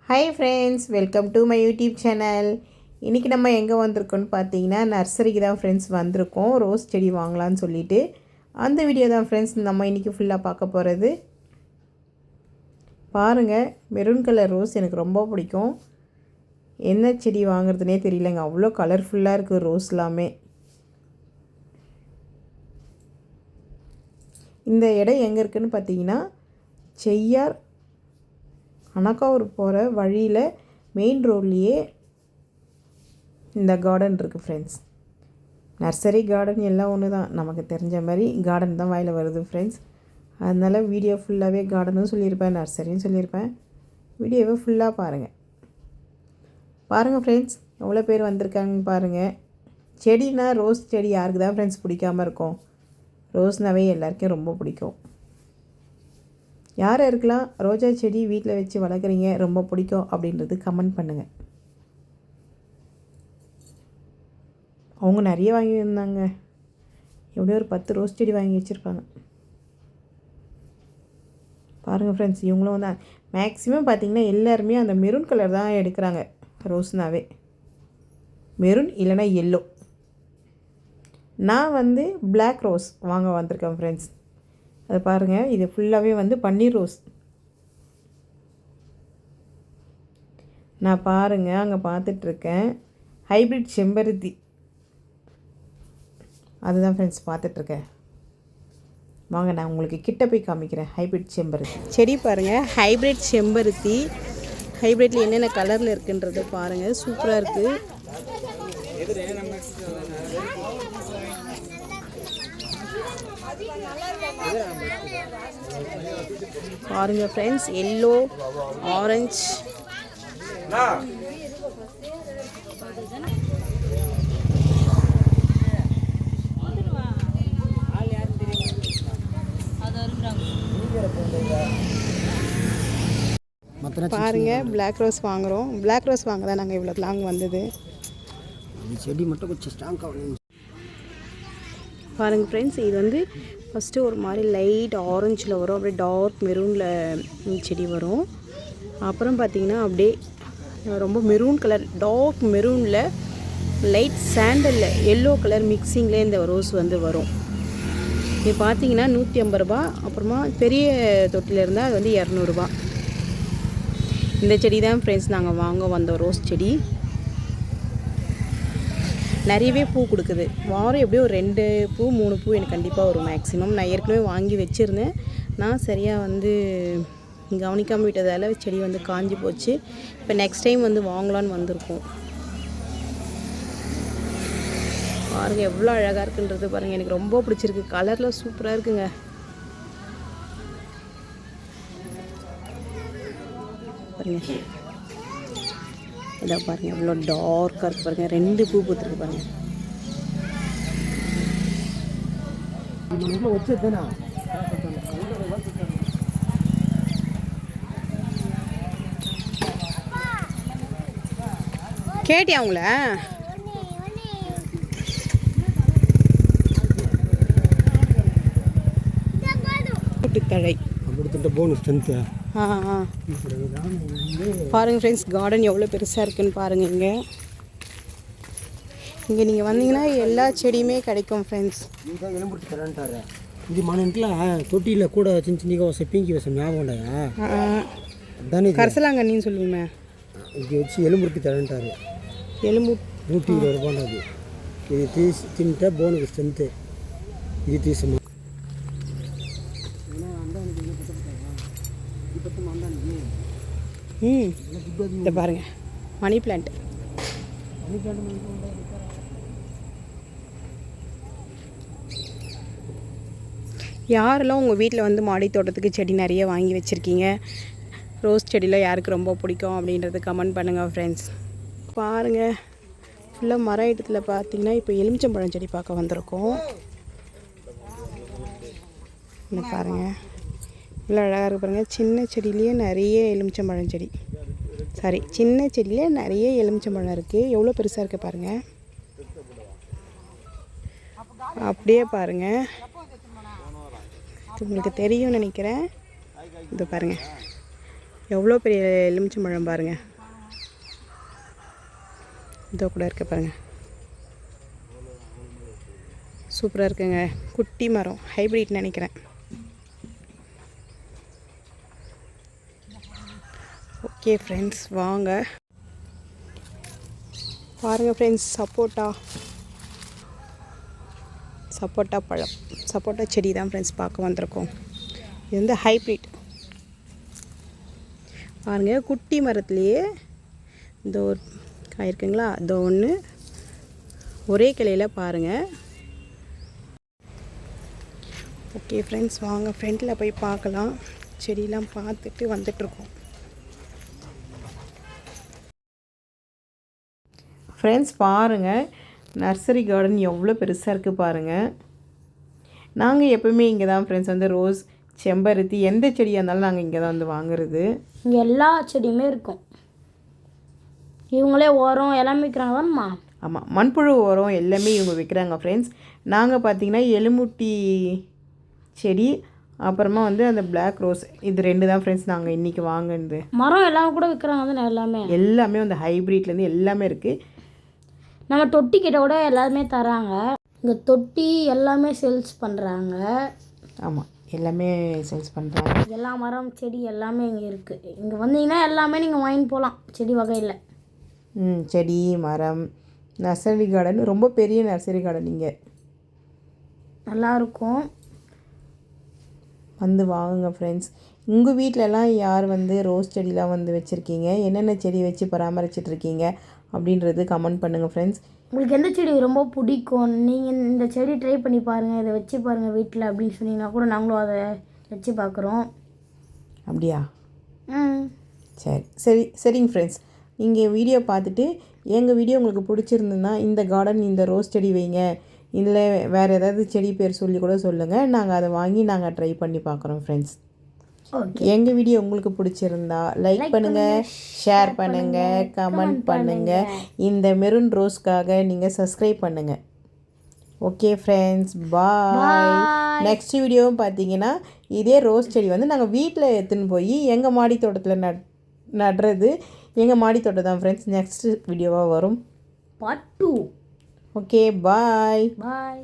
Hi friends, welcome to my YouTube channel. இன்றைக்கி நம்ம எங்கே வந்திருக்கோன்னு பார்த்தீங்கன்னா நர்சரிக்கு தான் ஃப்ரெண்ட்ஸ் வந்திருக்கோம். ரோஸ் செடி வாங்கலான்னு சொல்லிவிட்டு அந்த வீடியோ தான் ஃப்ரெண்ட்ஸ் நம்ம இன்றைக்கி ஃபுல்லாக பார்க்க போகிறது. பாருங்கள், மெரூன் கலர் ரோஸ் எனக்கு ரொம்ப பிடிக்கும். என்ன செடி வாங்குறதுனே தெரியலங்க, அவ்வளோ கலர்ஃபுல்லாக இருக்குது ரோஸ் எல்லாமே. இந்த இடம் எங்கே இருக்குதுன்னு பார்த்தீங்கன்னா செய்யார் அணக்காவூர் போகிற வழியில் மெயின் ரோட்லேயே இந்த கார்டன் இருக்குது ஃப்ரெண்ட்ஸ். நர்சரி கார்டன் எல்லாம் ஒன்று தான், நமக்கு தெரிஞ்ச மாதிரி கார்டன் தான் வாயில் வருது ஃப்ரெண்ட்ஸ். அதனால் வீடியோ ஃபுல்லாகவே கார்டனும் சொல்லியிருப்பேன், நர்சரியும் சொல்லியிருப்பேன். வீடியோவை ஃபுல்லாக பாருங்கள் ஃப்ரெண்ட்ஸ். எவ்வளோ பேர் வந்திருக்காங்கன்னு பாருங்கள். செடினா ரோஸ் செடி யாருக்கு தான் ஃப்ரெண்ட்ஸ் பிடிக்காமல் இருக்கும்? ரோஸ்னாவே எல்லாருக்கும் ரொம்ப பிடிக்கும். யார் இருக்கலாம் ரோஜா செடி வீட்டில் வச்சு வளர்க்குறீங்க ரொம்ப பிடிக்கும் அப்படின்றது கமெண்ட் பண்ணுங்கள். அவங்க நிறைய வாங்கியிருந்தாங்க, எப்படியோ ஒரு 10 ரோஸ் செடி வாங்கி வச்சுருப்பாங்க. பாருங்கள் ஃப்ரெண்ட்ஸ், இவங்களும் தான் மேக்ஸிமம் பார்த்திங்கன்னா எல்லாருமே அந்த மெரூன் கலர் தான் எடுக்கிறாங்க. ரோஸ்னாவே மெரூன் இல்லைனா எல்லோ. நான் பிளாக் ரோஸ் வாங்க வந்திருக்கேன் ஃப்ரெண்ட்ஸ். அது பாருங்கள், இது ஃபுல்லாகவே பன்னீர் ரோஸ். நான் பாருங்கள் அங்கே பார்த்துட்ருக்கேன் ஹைப்ரிட் செம்பருத்தி, அதுதான் ஃப்ரெண்ட்ஸ் பார்த்துட்ருக்கேன். வாங்க நான் உங்களுக்கு கிட்ட போய் காமிக்கிறேன். ஹைப்ரிட் செம்பருத்தி செடி பாருங்கள், ஹைப்ரிட் செம்பருத்தி. ஹைப்ரிட்டில் என்னென்ன கலரில் இருக்குன்றதை பாருங்கள், சூப்பராக இருக்குது. பாருங்க ஃப்ரெண்ட்ஸ், எல்லோ, ஆரஞ்சு, பாருங்க பிளாக் ரோஸ் வாங்குகிறோம். பிளாக் ரோஸ் வாங்க தான் நாங்கள் இவ்வளோ லாங் வந்தது. செடி மட்டும் கொஞ்சம் ஸ்ட்ராங்காக பாருங்கள் ஃப்ரெண்ட்ஸ். இது ஃபஸ்ட்டு ஒரு மாதிரி லைட் ஆரஞ்சில் வரும், அப்படியே டார்க் மெரூனில் செடி வரும். அப்புறம் பார்த்திங்கன்னா அப்படியே ரொம்ப மெரூன் கலர், டார்க் மெரூனில் லைட் சாண்டலில் எல்லோ கலர் மிக்சிங்கில் இந்த ரோஸ் வரும். இது பார்த்திங்கன்னா 150 ரூபா. அப்புறமா பெரிய தொட்டில் இருந்தால் அது 200 ரூபா. இந்த செடி தான் ஃப்ரெண்ட்ஸ் நாங்கள் வாங்க வந்தோம், ரோஸ் செடி. நிறையவே பூ கொடுக்குது. வாரம் எப்படியும் ஒரு 2 பூ 3 பூ எனக்கு கண்டிப்பாக வரும் மேக்ஸிமம். நான் ஏற்கனவே வாங்கி வச்சுருந்தேன். நான் சரியாக கவனிக்காமல் விட்டதால் செடி காஞ்சி போச்சு. இப்போ நெக்ஸ்ட் டைம் வாங்கலான்னு வந்திருக்கோம். பாருங்கள் எவ்வளோ அழகாக இருக்குன்றது பாருங்கள், எனக்கு ரொம்ப பிடிச்சிருக்கு. கலரில் சூப்பராக இருக்குங்க. பாருங்கள், இதை பாருங்கள் எவ்வளோ டார்க்காக இருக்குது பாருங்கள். 2 பூ பூத்துருக்கு பாருங்கள். கேட்டியா அவங்கள? தழை பாருங்கள் ஃப்ரெண்ட்ஸ், கார்டன் எவ்வளோ பெருசாக இருக்குன்னு பாருங்கள். இங்கே நீங்கள் வந்தீங்கன்னா எல்லா செடியுமே கிடைக்கும் ஃப்ரெண்ட்ஸ். இது மனத்தில் தொட்டியில் கூட சின்ன சின்ன செப்பிங்கி வசம் ஞாபகம் இல்லையா? தானே கரசலாங்கண்ணின்னு சொல்லுவோமே. இது வச்சு எலும்புருத்தி தரேன்ட்டார். எலும்பு 120 ரூபாய். இது தீஸ் தின்ட்டா போனுக்கு ஸ்ட்ரென்த்து. இது தீசமா இதை பாருங்கள், மணி பிளான்ட். யாரெல்லாம் உங்கள் வீட்டில் மாடி தோட்டத்துக்கு செடி நிறைய வாங்கி வச்சுருக்கீங்க? ரோஸ் செடியில் யாருக்கு ரொம்ப பிடிக்கும் அப்படின்றது கமெண்ட் பண்ணுங்கள் ஃப்ரெண்ட்ஸ். பாருங்கள் ஃபுல்லாக மர இடத்துல பார்த்தீங்கன்னா இப்போ எலுமிச்சம்பழம் செடி பார்க்க வந்திருக்கோம். இங்கே பாருங்கள் இவ்வளோ அழகாக இருக்குது பாருங்கள். சின்ன செடியிலேயே நிறைய எலுமிச்சம்பழம் செடி, சின்ன செடியிலே நிறைய எலுமிச்சம்பழம் இருக்குது. எவ்வளோ பெருசாக இருக்குது பாருங்கள். அப்படியே பாருங்கள், உங்களுக்கு தெரியும்னு நினைக்கிறேன். இது பாருங்கள் எவ்வளோ பெரிய எலுமிச்சம்பழம் பாருங்கள். இதோ கூட இருக்க பாருங்கள், சூப்பராக இருக்குங்க. குட்டி மரம், ஹைப்ரிட் நினைக்கிறேன். ஓகே ஃப்ரெண்ட்ஸ், வாங்க பாருங்கள் ஃப்ரெண்ட்ஸ், சப்போட்டா பழம், சப்போட்டா செடி தான் ஃப்ரெண்ட்ஸ் பார்க்க வந்திருக்கோம். இது வந்து ஹைப்ரிட் பாருங்கள். குட்டி மரத்துலேயே இந்த ஒரு காய் இருக்குங்களா, இதோ ஒன்று ஒரே கிளையில் பாருங்கள். ஓகே ஃப்ரெண்ட்ஸ், வாங்க ஃப்ரெண்டில் போய் பார்க்கலாம். செடியெலாம் பார்த்துட்டு வந்துட்ருக்கோம். ஃப்ரெண்ட்ஸ் பாருங்கள், நர்சரி கார்டன் எவ்வளோ பெருசாக இருக்குது பாருங்கள். நாங்கள் எப்போவுமே இங்கே தான் ஃப்ரெண்ட்ஸ் வந்து ரோஸ், செம்பருத்தி, எந்த செடியாக இருந்தாலும் நாங்கள் இங்கே தான் வந்து வாங்குறது. இங்கே எல்லா செடியுமே இருக்கும். இவங்களே உரம் எல்லாமே விற்கிறாங்கம்மா. ஆமாம், மண்புழு உரம் எல்லாமே இவங்க விற்கிறாங்க ஃப்ரெண்ட்ஸ். நாங்கள் பார்த்திங்கன்னா எலுமுட்டி செடி, அப்புறமா வந்து அந்த பிளாக் ரோஸ், இது 2 தான் ஃப்ரெண்ட்ஸ் நாங்கள் இன்றைக்கி வாங்கினது. மரம் எல்லாம் கூட விற்கிறாங்க தானே, எல்லாமே வந்து ஹைப்ரிட்லேருந்து எல்லாமே இருக்குது. நம்ம தொட்டி கிட்ட கூட எல்லாருமே தராங்க. இங்கே தொட்டி எல்லாமே சேல்ஸ் பண்ணுறாங்க. ஆமாம், எல்லாமே சேல்ஸ் பண்ணுறாங்க. எல்லா மரம் செடி எல்லாமே இங்கே இருக்குது. இங்கே வந்தீங்கன்னா எல்லாமே நீங்கள் வாங்கிட்டு போகலாம் செடி வகையில். செடி மரம் நர்சரி கார்டன், ரொம்ப பெரிய நர்சரி கார்டன் இங்கே நல்லாயிருக்கும். வந்து வாங்குங்க ஃப்ரெண்ட்ஸ். உங்கள் வீட்டிலலாம் யார் வந்து ரோஸ் செடிலாம் வந்து வச்சுருக்கீங்க, என்னென்ன செடி வச்சு பராமரிச்சிட்ருக்கீங்க அப்படின்றது கமெண்ட் பண்ணுங்கள் ஃப்ரெண்ட்ஸ். உங்களுக்கு எந்த செடி ரொம்ப பிடிக்கும், நீங்கள் இந்த செடி ட்ரை பண்ணி பாருங்கள், இதை வச்சு பாருங்கள் வீட்டில் அப்படின்னு சொன்னீங்கன்னா கூட நாங்களும் அதை வச்சு பார்க்குறோம். அப்படியா? சரிங்க ஃப்ரெண்ட்ஸ், நீங்கள் வீடியோ பார்த்துட்டு எங்கள் வீடியோ உங்களுக்கு பிடிச்சிருந்துன்னா இந்த கார்டன், இந்த ரோஸ் செடி வைங்க, இல்லை வேறு ஏதாவது செடி பேர் சொல்லி கூட சொல்லுங்கள். நாங்கள் அதை வாங்கி நாங்கள் ட்ரை பண்ணி பார்க்குறோம் ஃப்ரெண்ட்ஸ். எங்கள் வீடியோ உங்களுக்கு பிடிச்சிருந்தா லைக் பண்ணுங்கள், ஷேர் பண்ணுங்கள், கமெண்ட் பண்ணுங்கள். இந்த மெரூன் ரோஸ்க்காக நீங்கள் சப்ஸ்கிரைப் பண்ணுங்கள். ஓகே ஃப்ரெண்ட்ஸ், பாய். நெக்ஸ்ட் வீடியோவும் பார்த்தீங்கன்னா இதே ரோஸ் செடி வந்து நாங்கள் வீட்டில் எடுத்துன்னு போய் எங்கள் மாடி தோட்டத்தில் நடுறது. எங்கள் மாடி தோட்டம் தான் ஃப்ரெண்ட்ஸ் நெக்ஸ்ட் வீடியோவாக வரும், பார்ட் 2. ஓகே, பாய். பாய்.